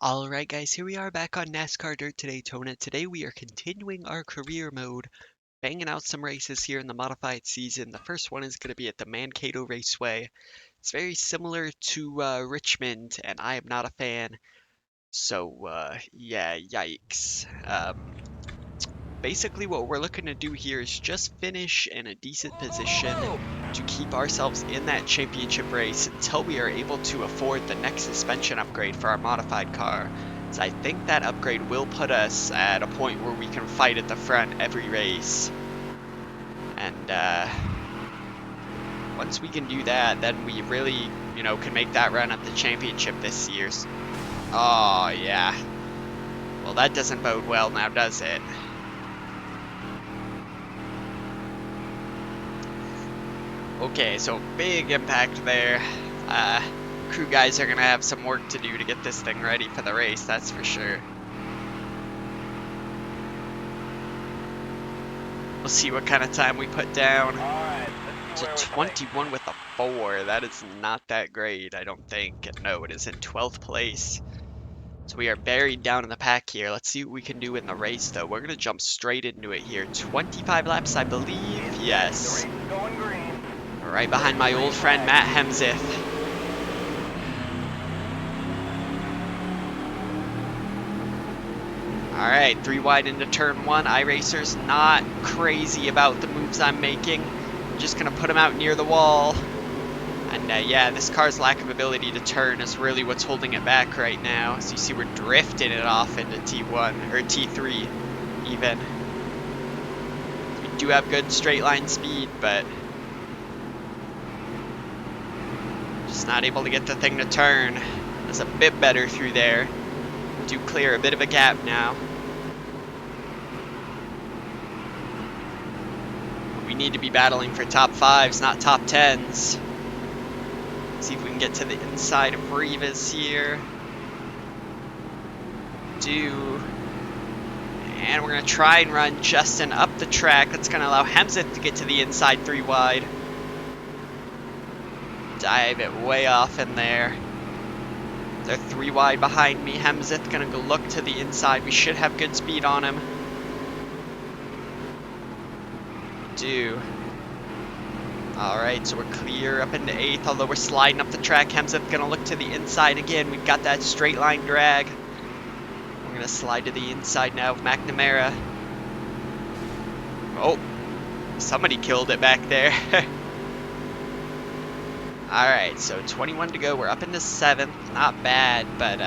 Alright guys, here we are back on NASCAR Dirt to Daytona. Today we are continuing our career mode, banging out some races here in the modified season. The first one is going to be at the Mankato Raceway. It's very similar to Richmond, and I am not a fan. So, yeah, yikes. Basically what we're looking to do here is just finish in a decent position to keep ourselves in that championship race until we are able to afford the next suspension upgrade for our modified car. So I think that upgrade will put us at a point where we can fight at the front every race. And once we can do that, then we really, can make that run at the championship this year. Oh, yeah. Well, that doesn't bode well now, does it? Okay, so big impact there. Crew guys are gonna have some work to do to get this thing ready for the race, that's for sure. We'll see what kind of time we put down. It's a 21 with a 4. That is not that great, I don't think. No, it is in 12th place. So we are buried down in the pack here. Let's see what we can do in the race, though. We're gonna jump straight into it here. 25 laps, I believe. Yes. Right behind my old friend Matt Hemseth. Alright, 3 wide into turn 1. iRacer's not crazy about the moves I'm making. I'm just going to put him out near the wall. And yeah, this car's lack of ability to turn is really what's holding it back right now. So you see we're drifting it off into T1, or T3 even. We do have good straight line speed, but just not able to get the thing to turn. It's a bit better through there. Do clear a bit of a gap now. We need to be battling for top 5s, not top 10s. See if we can get to the inside of Rivas here. And we're going to try and run Justin up the track. That's going to allow Hemseth to get to the inside 3 wide. Dive it way off in there. They're 3 wide behind me. Hemseth gonna go look to the inside. We should have good speed on him. Alright, so we're clear up into 8th, although we're sliding up the track. Hemseth gonna look to the inside again. We've got that straight line drag. We're gonna slide to the inside now with McNamara. Oh, somebody killed it back there. Alright, so 21 to go. We're up into 7th. Not bad, but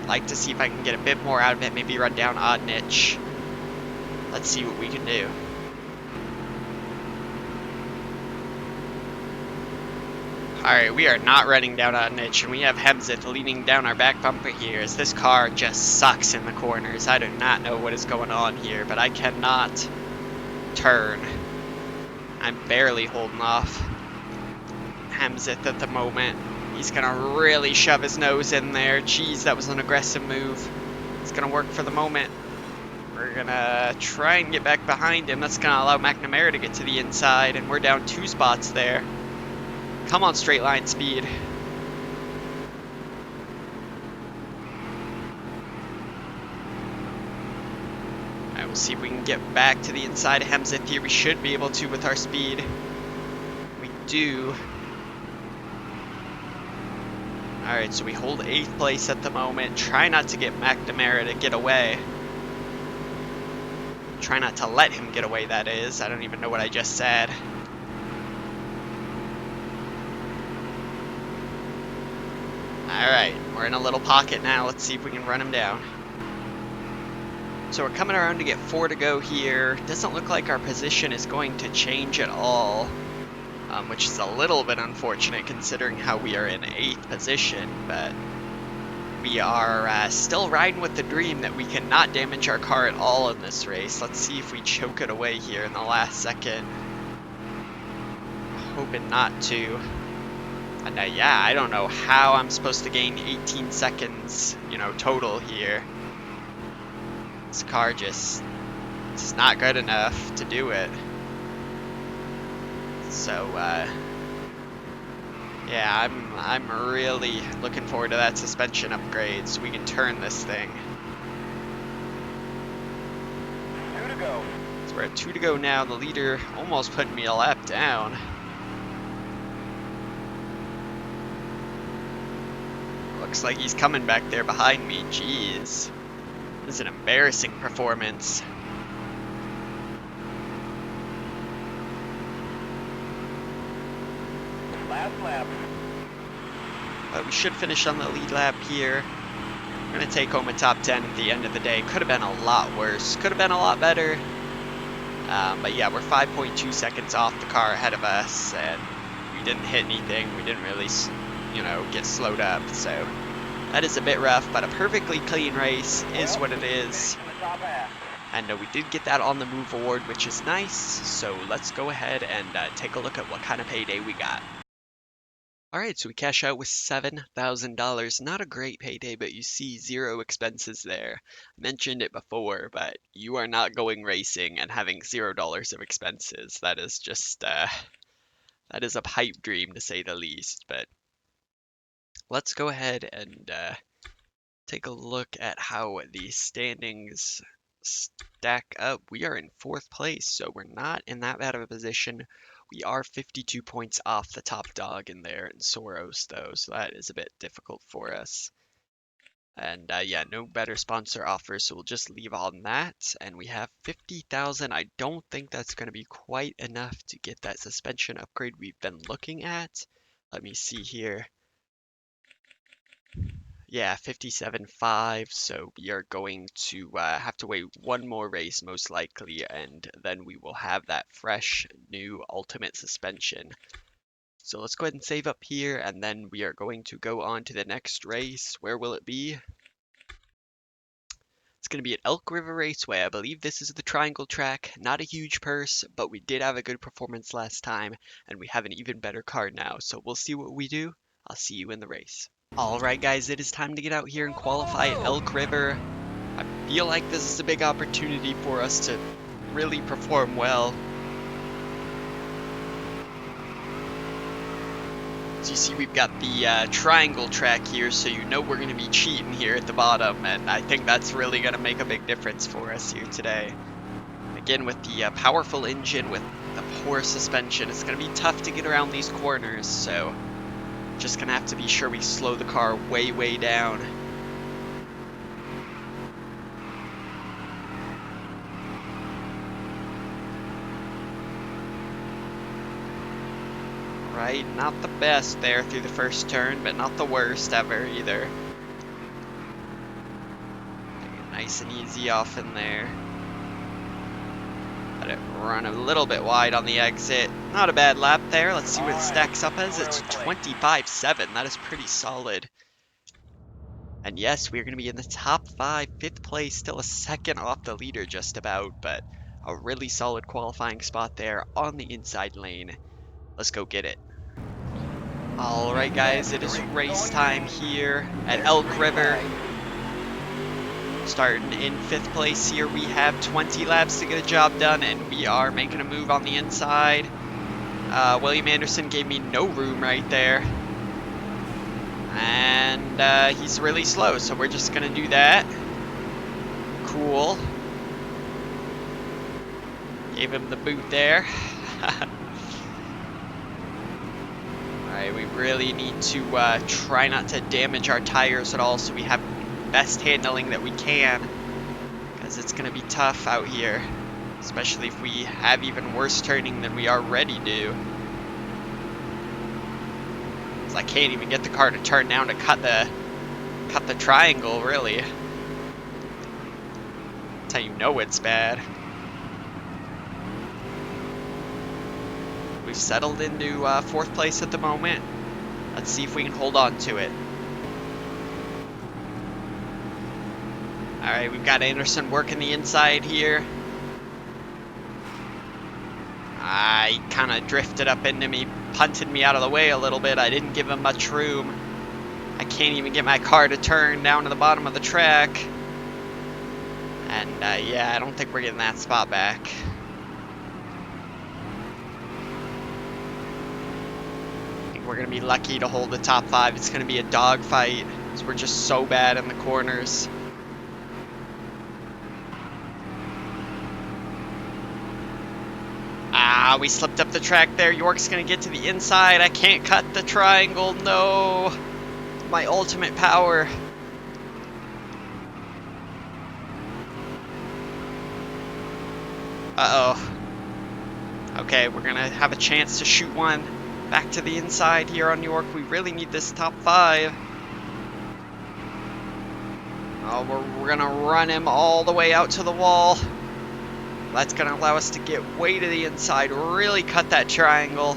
like to see if I can get a bit more out of it. Maybe run down odd niche. Let's see what we can do. Alright, we are not running down odd niche, and we have Hemseth leaning down our back bumper here as this car just sucks in the corners. I do not know what is going on here, but I cannot turn. I'm barely holding off Hemseth at the moment. He's gonna really shove his nose in there. Jeez, that was an aggressive move. It's gonna work for the moment. We're gonna try and get back behind him. That's gonna allow McNamara to get to the inside, and we're down 2 spots there. Come on, straight line speed. Alright, we'll see if we can get back to the inside of Hemseth here. We should be able to with our speed. We do. Alright, so we hold 8th place at the moment. Try not to get McNamara to get away. Try not to let him get away, that is. I don't even know what I just said. Alright, we're in a little pocket now. Let's see if we can run him down. So we're coming around to get 4 to go here. Doesn't look like our position is going to change at all. Which is a little bit unfortunate considering how we are in 8th position, but we are still riding with the dream that we cannot damage our car at all in this race. Let's see if we choke it away here in the last second. Hoping not to. And yeah, I don't know how I'm supposed to gain 18 seconds, total here. This car just is not good enough to do it. So, Yeah, I'm really looking forward to that suspension upgrade so we can turn this thing. 2 to go. So we're at 2 to go now. The leader almost putting me a lap down. Looks like he's coming back there behind me. Jeez. This is an embarrassing performance. Last lap. But we should finish on the lead lap here. We're going to take home a top 10 at the end of the day. Could have been a lot worse. Could have been a lot better. But yeah, we're 5.2 seconds off the car ahead of us, and we didn't hit anything. We didn't really, you know, get slowed up. So that is a bit rough, but a perfectly clean race is what it is. And we did get that on the move award, which is nice. So let's go ahead and take a look at what kind of payday we got. Alright, so we cash out with $7,000. Not a great payday, but you see 0 expenses there. I mentioned it before, but you are not going racing and having $0 of expenses. That is just, that is a pipe dream to say the least. But let's go ahead and take a look at how the standings stack up. We are in 4th place, so we're not in that bad of a position. We are 52 points off the top dog in there in Soros, though, so that is a bit difficult for us. And yeah, no better sponsor offers, so we'll just leave on that. And we have 50,000. I don't think that's going to be quite enough to get that suspension upgrade we've been looking at. Let me see here. Yeah, 57.5, so we are going to have to wait one more race most likely, and then we will have that fresh new ultimate suspension. So let's go ahead and save up here, and then we are going to go on to the next race. Where will it be? It's going to be at Elk River Raceway. I believe this is the triangle track. Not a huge purse, but we did have a good performance last time, and we have an even better car now. So we'll see what we do. I'll see you in the race. Alright guys, it is time to get out here and qualify at Elk River. I feel like this is a big opportunity for us to really perform well. As you see, we've got the triangle track here, so you know we're going to be cheating here at the bottom, and I think that's really going to make a big difference for us here today. Again, with the powerful engine, with the poor suspension, it's going to be tough to get around these corners, so just gonna have to be sure we slow the car way, way down. Right, not the best there through the first turn, but not the worst ever either. Nice and easy off in there. Let it run a little bit wide on the exit. Not a bad lap there. Let's see what it stacks up as. It's 25.7. That is pretty solid. And yes, we're going to be in the top 5, 5th place, still a second off the leader just about, but a really solid qualifying spot there on the inside lane. Let's go get it. Alright guys, it is race time here at Elk River. Starting in 5th place here, we have 20 laps to get a job done, and we are making a move on the inside. William Anderson gave me no room right there. And he's really slow, so we're just going to do that. Cool. Gave him the boot there. Alright, we really need to try not to damage our tires at all, so we have best handling that we can, because it's going to be tough out here, especially if we have even worse turning than we already do. Because I can't even get the car to turn down to cut the triangle, really. That's how you know it's bad. We've settled into 4th place at the moment. Let's see if we can hold on to it. Alright, we've got Anderson working the inside here. He kind of drifted up into me, punted me out of the way a little bit. I didn't give him much room. I can't even get my car to turn down to the bottom of the track. And yeah, I don't think we're getting that spot back. we're going to be lucky to hold the top 5. It's going to be a dogfight, because we're just so bad in the corners. Ah, we slipped up the track there. York's going to get to the inside. I can't cut the triangle. No. My ultimate power. Uh-oh. Okay, we're going to have a chance to shoot one back to the inside here on York. We really need this top 5. Oh, we're going to run him all the way out to the wall. That's going to allow us to get way to the inside, really cut that triangle.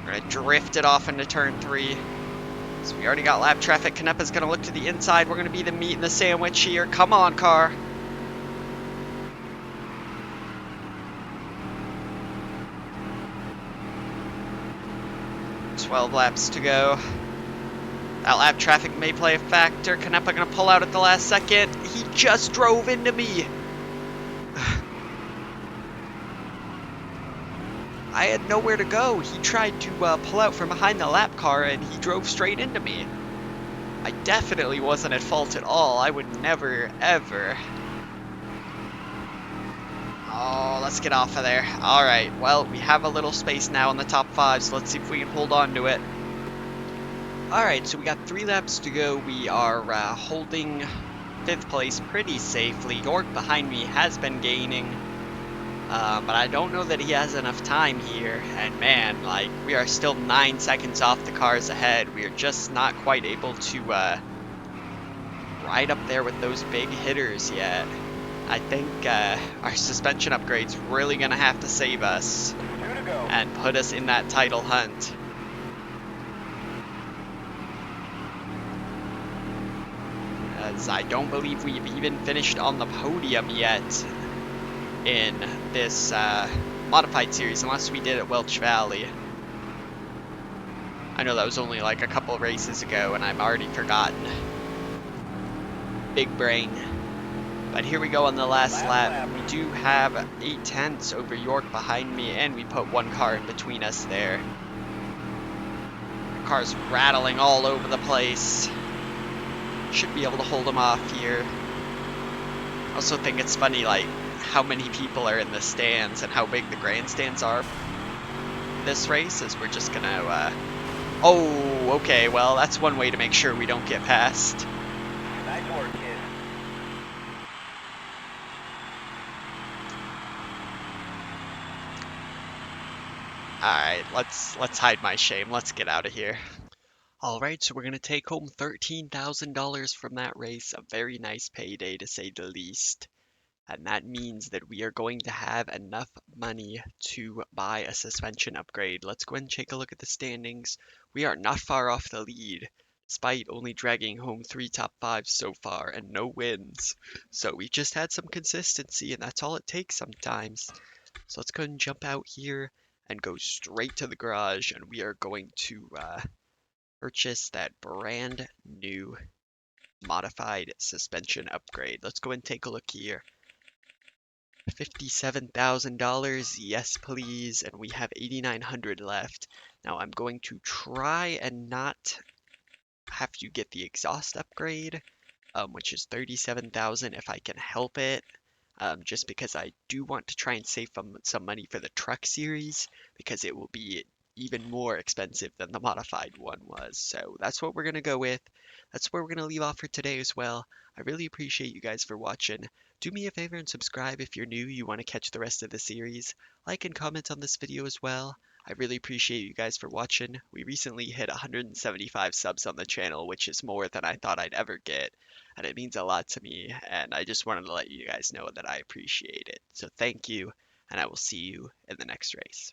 We're going to drift it off into turn 3. So we already got lap traffic. Canepa's going to look to the inside. We're going to be the meat in the sandwich here. Come on, car. "12 laps to go. That lap traffic may play a factor. Canepa going to pull out at the last second. He just drove into me. I had nowhere to go. He tried to pull out from behind the lap car and he drove straight into me. I definitely wasn't at fault at all. I would never, ever. Oh, let's get off of there. Alright, well, we have a little space now in the top 5, so let's see if we can hold on to it. Alright, so we got 3 laps to go. We are holding 5th place pretty safely. York behind me has been gaining. But I don't know that he has enough time here, and man, like, we are still 9 seconds off the cars ahead. We are just not quite able to ride up there with those big hitters yet. I think our suspension upgrade's really gonna have to save us 2 to go. and put us in that title hunt. As I don't believe we've even finished on the podium yet in this modified series, unless we did at Welch Valley. I know that was only like a couple races ago and I've already forgotten. Big brain. But here we go on the last lap. We do have 8 tenths over York behind me, and we put 1 car in between us there. The car's rattling all over the place. Should be able to hold him off here. I also think it's funny, like, how many people are in the stands and how big the grandstands are this race, as we're just gonna, oh, okay, well, that's one way to make sure we don't get past. Nice work, kid. Alright, let's hide my shame. Let's get out of here. Alright, so we're gonna take home $13,000 from that race. A very nice payday, to say the least. And that means that we are going to have enough money to buy a suspension upgrade. Let's go and take a look at the standings. We are not far off the lead, despite only dragging home 3 top 5s so far and no wins. So we just had some consistency, and that's all it takes sometimes. So let's go ahead and jump out here and go straight to the garage, and we are going to purchase that brand new modified suspension upgrade. Let's go and take a look here. $57,000, yes please, and we have 8,900 left. Now I'm going to try and not have you get the exhaust upgrade, which is 37,000 if I can help it. Just because I do want to try and save some money for the truck series, because it will be even more expensive than the modified one was. So that's what we're going to go with. That's where we're going to leave off for today as well. I really appreciate you guys for watching. Do me a favor and subscribe if you're new, you want to catch the rest of the series. Like and comment on this video as well. I really appreciate you guys for watching. We recently hit 175 subs on the channel, which is more than I thought I'd ever get. And it means a lot to me, and I just wanted to let you guys know that I appreciate it. So thank you, and I will see you in the next race.